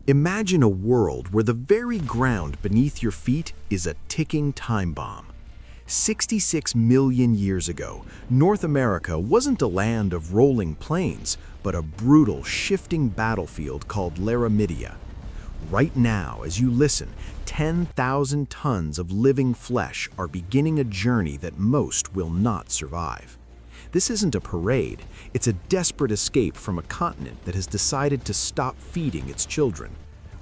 Imagine a world where the very ground beneath your feet is a ticking time bomb. 66 million years ago, North America wasn't a land of rolling plains, but a brutal, shifting battlefield called Laramidia. Right now, as you listen, 10,000 tons of living flesh are beginning a journey that most will not survive. This isn't a parade, it's a desperate escape from a continent that has decided to stop feeding its children.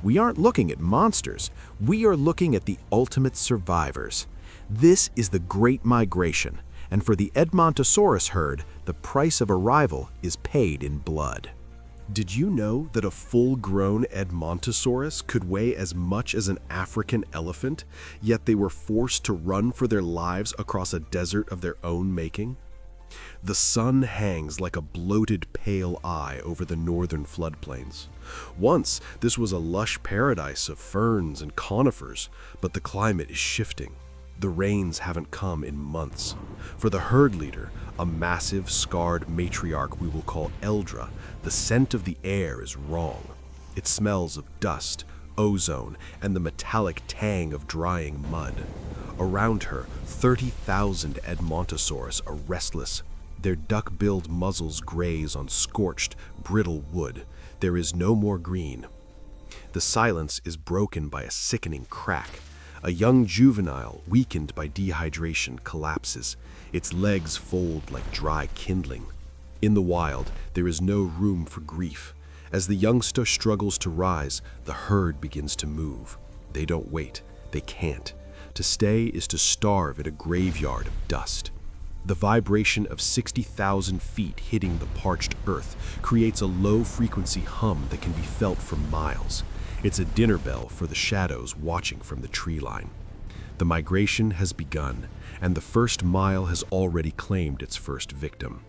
We aren't looking at monsters, we are looking at the ultimate survivors. This is the Great Migration, and for the Edmontosaurus herd, the price of arrival is paid in blood. Did you know that a full-grown Edmontosaurus could weigh as much as an African elephant, yet they were forced to run for their lives across a desert of their own making? The sun hangs like a bloated pale eye over the northern floodplains. Once, this was a lush paradise of ferns and conifers, but the climate is shifting. The rains haven't come in months. For the herd leader, a massive, scarred matriarch we will call Eldra, the scent of the air is wrong. It smells of dust, ozone, and the metallic tang of drying mud. Around her, 30,000 Edmontosaurus are restless. Their duck-billed muzzles graze on scorched, brittle wood. There is no more green. The silence is broken by a sickening crack. A young juvenile, weakened by dehydration, collapses. Its legs fold like dry kindling. In the wild, there is no room for grief. As the youngster struggles to rise, the herd begins to move. They don't wait. They can't. To stay is to starve in a graveyard of dust. The vibration of 60,000 feet hitting the parched earth creates a low-frequency hum that can be felt for miles. It's a dinner bell for the shadows watching from the tree line. The migration has begun, and the first mile has already claimed its first victim.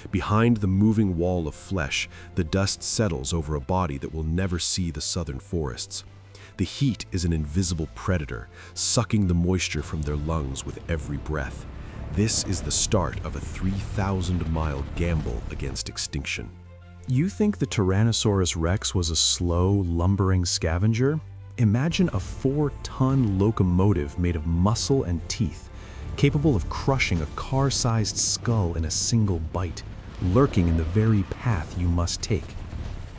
Behind the moving wall of flesh, the dust settles over a body that will never see the southern forests. The heat is an invisible predator, sucking the moisture from their lungs with every breath. This is the start of a 3,000-mile gamble against extinction. You think the Tyrannosaurus rex was a slow, lumbering scavenger? Imagine a 4-ton locomotive made of muscle and teeth, capable of crushing a car-sized skull in a single bite, lurking in the very path you must take.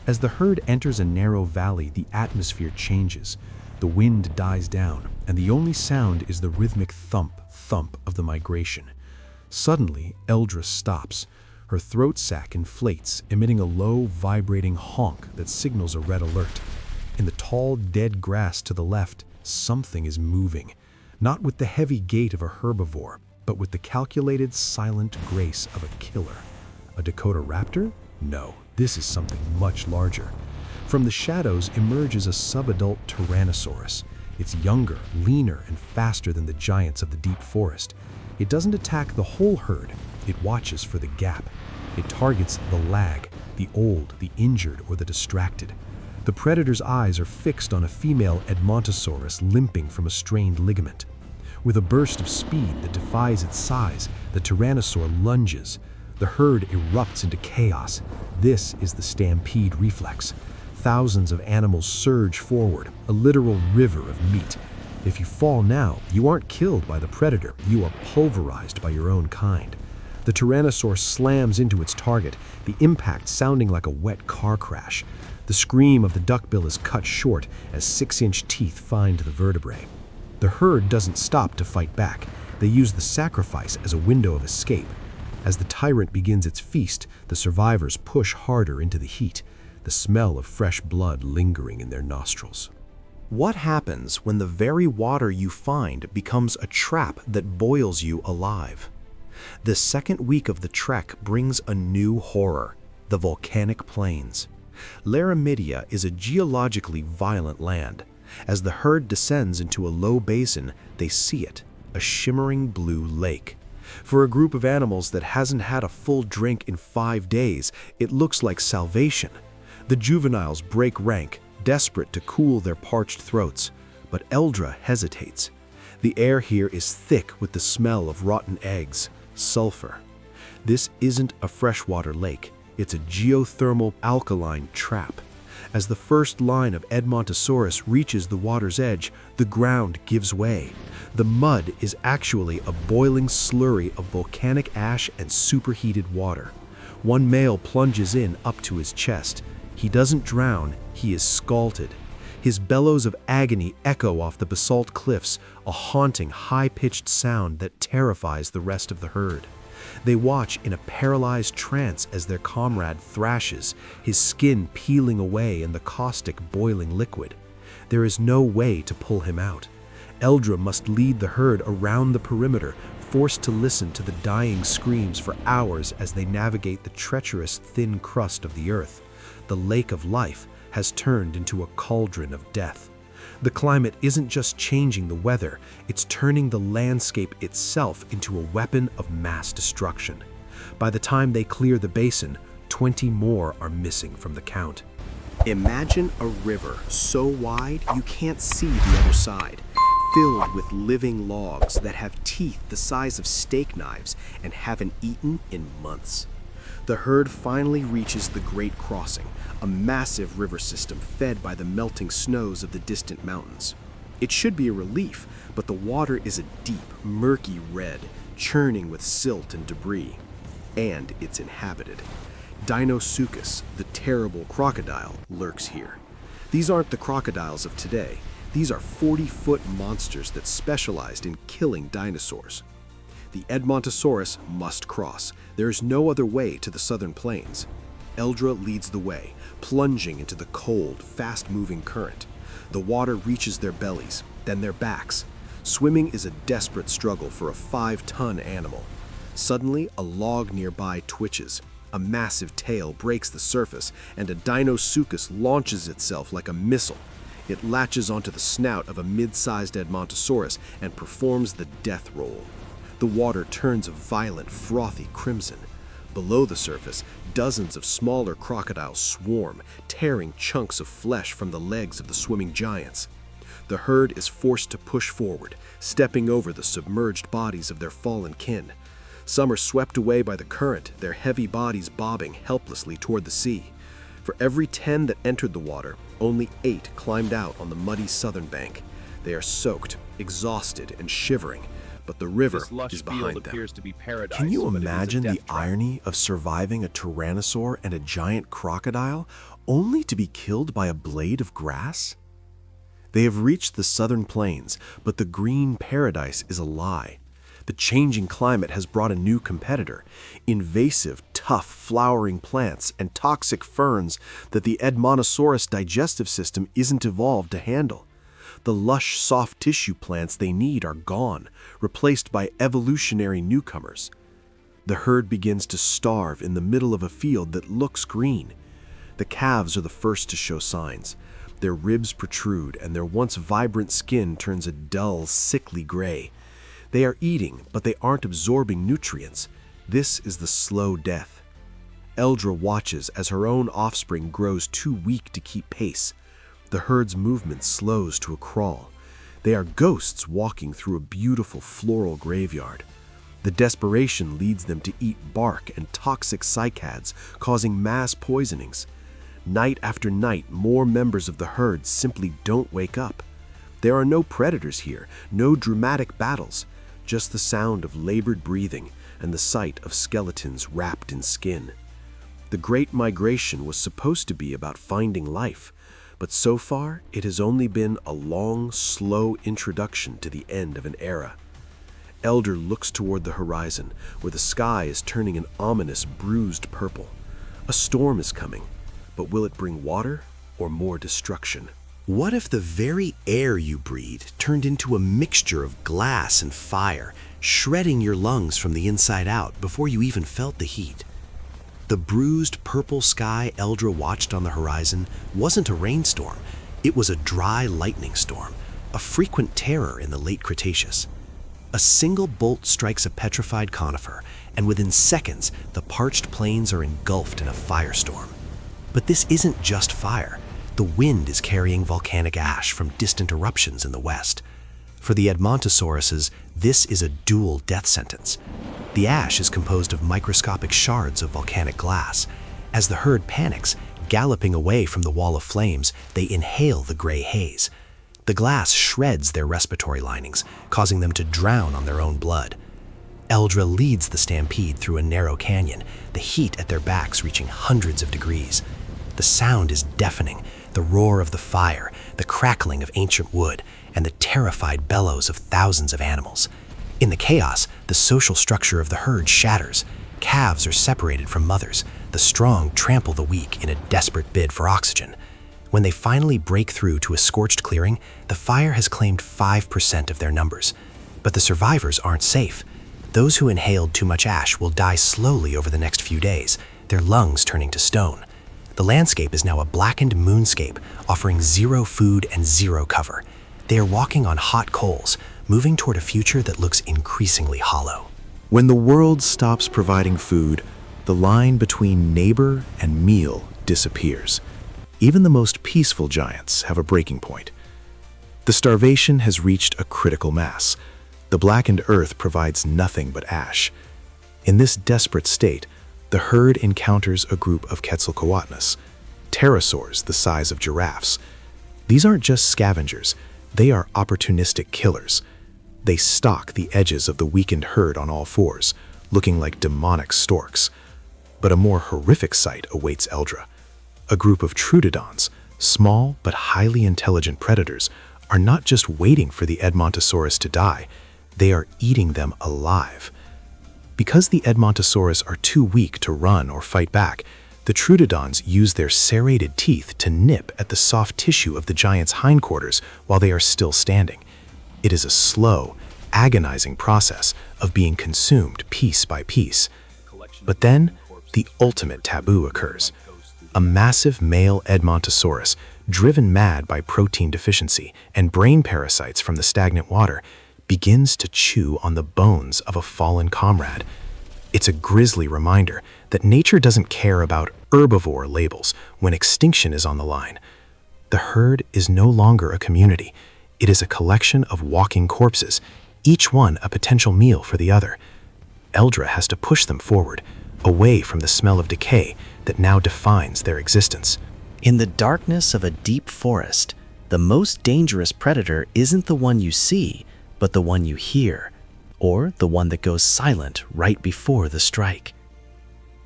As the herd enters a narrow valley, the atmosphere changes. The wind dies down, and the only sound is the rhythmic thump of the migration. Suddenly, Eldra stops. Her throat sac inflates, emitting a low, vibrating honk that signals a red alert. In the tall, dead grass to the left, something is moving, not with the heavy gait of a herbivore, but with the calculated, silent grace of a killer. A Dakota raptor? No, this is something much larger. From the shadows emerges a subadult Tyrannosaurus. It's younger, leaner, and faster than the giants of the deep forest. It doesn't attack the whole herd. It watches for the gap. It targets the lag, the old, the injured, or the distracted. The predator's eyes are fixed on a female Edmontosaurus limping from a strained ligament. With a burst of speed that defies its size, the Tyrannosaur lunges. The herd erupts into chaos. This is the stampede reflex. Thousands of animals surge forward, a literal river of meat. If you fall now, you aren't killed by the predator, you are pulverized by your own kind. The Tyrannosaur slams into its target, the impact sounding like a wet car crash. The scream of the duckbill is cut short as 6-inch teeth find the vertebrae. The herd doesn't stop to fight back. They use the sacrifice as a window of escape. As the tyrant begins its feast, the survivors push harder into the heat, the smell of fresh blood lingering in their nostrils. What happens when the very water you find becomes a trap that boils you alive? The second week of the trek brings a new horror, the volcanic plains. Laramidia is a geologically violent land. As the herd descends into a low basin, they see it, a shimmering blue lake. For a group of animals that hasn't had a full drink in 5 days, it looks like salvation. The juveniles break rank, desperate to cool their parched throats, but Eldra hesitates. The air here is thick with the smell of rotten eggs, sulfur. This isn't a freshwater lake, it's a geothermal alkaline trap. As the first line of Edmontosaurus reaches the water's edge, the ground gives way. The mud is actually a boiling slurry of volcanic ash and superheated water. One male plunges in up to his chest. He doesn't drown, he is scalded. His bellows of agony echo off the basalt cliffs, a haunting, high-pitched sound that terrifies the rest of the herd. They watch in a paralyzed trance as their comrade thrashes, his skin peeling away in the caustic, boiling liquid. There is no way to pull him out. Eldra must lead the herd around the perimeter, forced to listen to the dying screams for hours as they navigate the treacherous, thin crust of the earth. The lake of life has turned into a cauldron of death. The climate isn't just changing the weather, it's turning the landscape itself into a weapon of mass destruction. By the time they clear the basin, 20 more are missing from the count. Imagine a river so wide you can't see the other side, filled with living logs that have teeth the size of steak knives and haven't eaten in months. The herd finally reaches the Great Crossing, a massive river system fed by the melting snows of the distant mountains. It should be a relief, but the water is a deep, murky red, churning with silt and debris. And it's inhabited. Dinosaurus, the terrible crocodile, lurks here. These aren't the crocodiles of today. These are 40-foot monsters that specialized in killing dinosaurs. The Edmontosaurus must cross. There is no other way to the southern plains. Eldra leads the way, plunging into the cold, fast-moving current. The water reaches their bellies, then their backs. Swimming is a desperate struggle for a 5-ton animal. Suddenly, a log nearby twitches. A massive tail breaks the surface, and a Dinosaurus launches itself like a missile. It latches onto the snout of a mid-sized Edmontosaurus and performs the death roll. The water turns a violent, frothy crimson. Below the surface, dozens of smaller crocodiles swarm, tearing chunks of flesh from the legs of the swimming giants. The herd is forced to push forward, stepping over the submerged bodies of their fallen kin. Some are swept away by the current, their heavy bodies bobbing helplessly toward the sea. For every 10 that entered the water, only 8 climbed out on the muddy southern bank. They are soaked, exhausted, and shivering, but the river is behind them. Can you imagine the irony of surviving a tyrannosaur and a giant crocodile, only to be killed by a blade of grass? They have reached the southern plains, but the green paradise is a lie. The changing climate has brought a new competitor, invasive, tough, flowering plants and toxic ferns that the Edmontosaurus digestive system isn't evolved to handle. The lush, soft tissue plants they need are gone, replaced by evolutionary newcomers. The herd begins to starve in the middle of a field that looks green. The calves are the first to show signs. Their ribs protrude and their once vibrant skin turns a dull, sickly gray. They are eating, but they aren't absorbing nutrients. This is the slow death. Eldra watches as her own offspring grows too weak to keep pace. The herd's movement slows to a crawl. They are ghosts walking through a beautiful floral graveyard. The desperation leads them to eat bark and toxic cycads, causing mass poisonings. Night after night, more members of the herd simply don't wake up. There are no predators here, no dramatic battles, just the sound of labored breathing and the sight of skeletons wrapped in skin. The Great Migration was supposed to be about finding life, but so far it has only been a long, slow introduction to the end of an era. Eldra looks toward the horizon, where the sky is turning an ominous, bruised purple. A storm is coming, but will it bring water or more destruction? What if the very air you breathe turned into a mixture of glass and fire, shredding your lungs from the inside out before you even felt the heat? The bruised purple sky Eldra watched on the horizon wasn't a rainstorm, it was a dry lightning storm, a frequent terror in the late Cretaceous. A single bolt strikes a petrified conifer, and within seconds, the parched plains are engulfed in a firestorm. But this isn't just fire. The wind is carrying volcanic ash from distant eruptions in the west. For the Edmontosauruses, this is a dual death sentence. The ash is composed of microscopic shards of volcanic glass. As the herd panics, Galloping away from the wall of flames, they inhale the gray haze. The glass shreds their respiratory linings, causing them to drown on their own blood. Eldra leads the stampede through a narrow canyon, the heat at their backs reaching hundreds of degrees. The sound is deafening, the roar of the fire, the crackling of ancient wood, and the terrified bellows of thousands of animals. In the chaos, the social structure of the herd shatters. Calves are separated from mothers. The strong trample the weak in a desperate bid for oxygen. When they finally break through to a scorched clearing, the fire has claimed 5% of their numbers. But the survivors aren't safe. Those who inhaled too much ash will die slowly over the next few days, their lungs turning to stone. The landscape is now a blackened moonscape, offering zero food and zero cover. They are walking on hot coals, moving toward a future that looks increasingly hollow. When the world stops providing food, the line between neighbor and meal disappears. Even the most peaceful giants have a breaking point. The starvation has reached a critical mass. The blackened earth provides nothing but ash. In this desperate state, the herd encounters a group of Quetzalcoatlus, pterosaurs the size of giraffes. These aren't just scavengers, they are opportunistic killers. They stalk the edges of the weakened herd on all fours, looking like demonic storks. But a more horrific sight awaits Eldra. A group of Troododons, small but highly intelligent predators, are not just waiting for the Edmontosaurus to die, they are eating them alive. Because the Edmontosaurus are too weak to run or fight back, the Troododons use their serrated teeth to nip at the soft tissue of the giant's hindquarters while they are still standing. It is a slow, agonizing process of being consumed piece by piece. But then, the ultimate taboo occurs. A massive male Edmontosaurus, driven mad by protein deficiency and brain parasites from the stagnant water, begins to chew on the bones of a fallen comrade. It's a grisly reminder that nature doesn't care about herbivore labels when extinction is on the line. The herd is no longer a community. It is a collection of walking corpses, each one a potential meal for the other. Eldra has to push them forward, away from the smell of decay that now defines their existence. In the darkness of a deep forest, the most dangerous predator isn't the one you see, but the one you hear, or the one that goes silent right before the strike.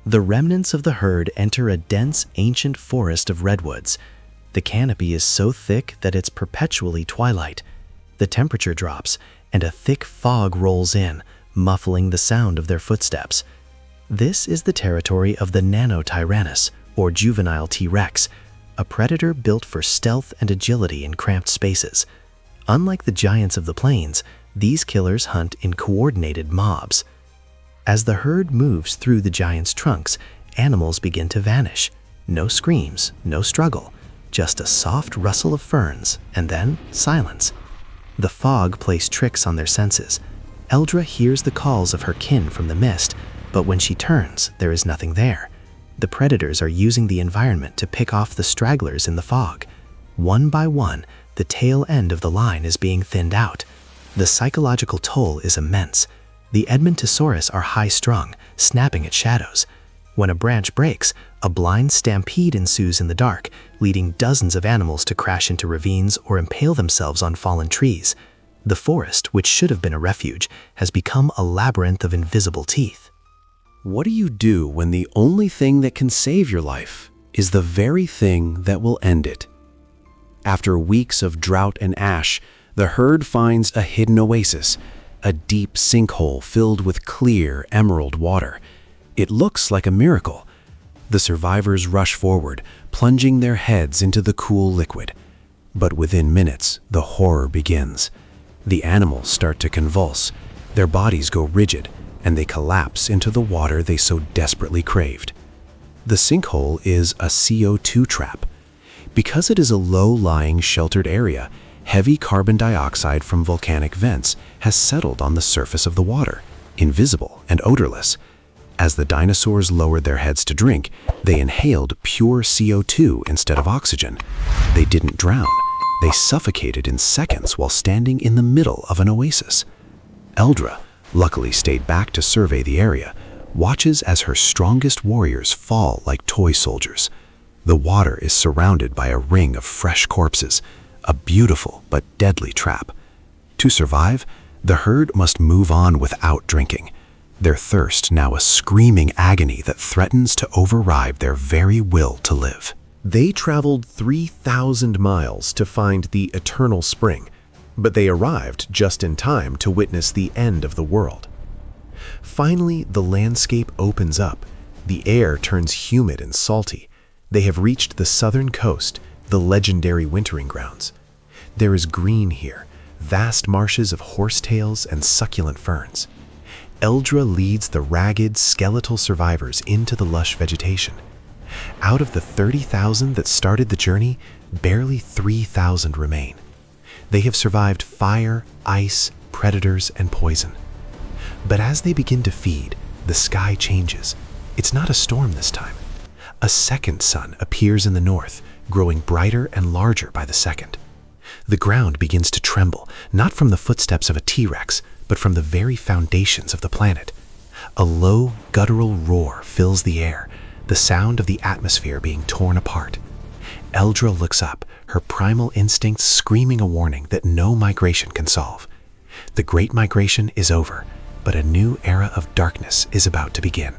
The remnants of the herd enter a dense, ancient forest of redwoods. The canopy is so thick that it's perpetually twilight. The temperature drops, and a thick fog rolls in, muffling the sound of their footsteps. This is the territory of the Nanotyrannus, or juvenile T-Rex, a predator built for stealth and agility in cramped spaces. Unlike the giants of the plains, these killers hunt in coordinated mobs. As the herd moves through the giants' trunks, animals begin to vanish. No screams, no struggle, just a soft rustle of ferns, and then silence. The fog plays tricks on their senses. Eldra hears the calls of her kin from the mist, but when she turns, there is nothing there. The predators are using the environment to pick off the stragglers in the fog. One by one, the tail end of the line is being thinned out. The psychological toll is immense. The Edmontosaurus are high-strung, snapping at shadows. When a branch breaks, a blind stampede ensues in the dark, leading dozens of animals to crash into ravines or impale themselves on fallen trees. The forest, which should have been a refuge, has become a labyrinth of invisible teeth. What do you do when the only thing that can save your life is the very thing that will end it? After weeks of drought and ash, the herd finds a hidden oasis, a deep sinkhole filled with clear, emerald water. It looks like a miracle. The survivors rush forward, plunging their heads into the cool liquid. But within minutes, the horror begins. The animals start to convulse, their bodies go rigid, and they collapse into the water they so desperately craved. The sinkhole is a CO2 trap. Because it is a low-lying, sheltered area, heavy carbon dioxide from volcanic vents has settled on the surface of the water, invisible and odorless. As the dinosaurs lowered their heads to drink, they inhaled pure CO2 instead of oxygen. They didn't drown. They suffocated in seconds while standing in the middle of an oasis. Eldra, luckily stayed back to survey the area, watches as her strongest warriors fall like toy soldiers. The water is surrounded by a ring of fresh corpses, a beautiful but deadly trap. To survive, the herd must move on without drinking, their thirst now a screaming agony that threatens to override their very will to live. They traveled 3,000 miles to find the eternal spring, but they arrived just in time to witness the end of the world. Finally, the landscape opens up. The air turns humid and salty. They have reached the southern coast, the legendary wintering grounds. There is green here, vast marshes of horsetails and succulent ferns. Eldra leads the ragged, skeletal survivors into the lush vegetation. Out of the 30,000 that started the journey, barely 3,000 remain. They have survived fire, ice, predators, and poison. But as they begin to feed, the sky changes. It's not a storm this time. A second sun appears in the north, growing brighter and larger by the second. The ground begins to tremble, not from the footsteps of a T-Rex, but from the very foundations of the planet. A low, guttural roar fills the air, the sound of the atmosphere being torn apart. Eldra looks up, her primal instincts screaming a warning that no migration can solve. The Great Migration is over, but a new era of darkness is about to begin.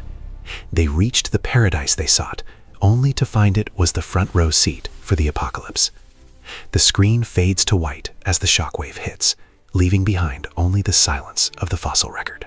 They reached the paradise they sought, only to find it was the front row seat for the apocalypse. The screen fades to white as the shockwave hits, leaving behind only the silence of the fossil record.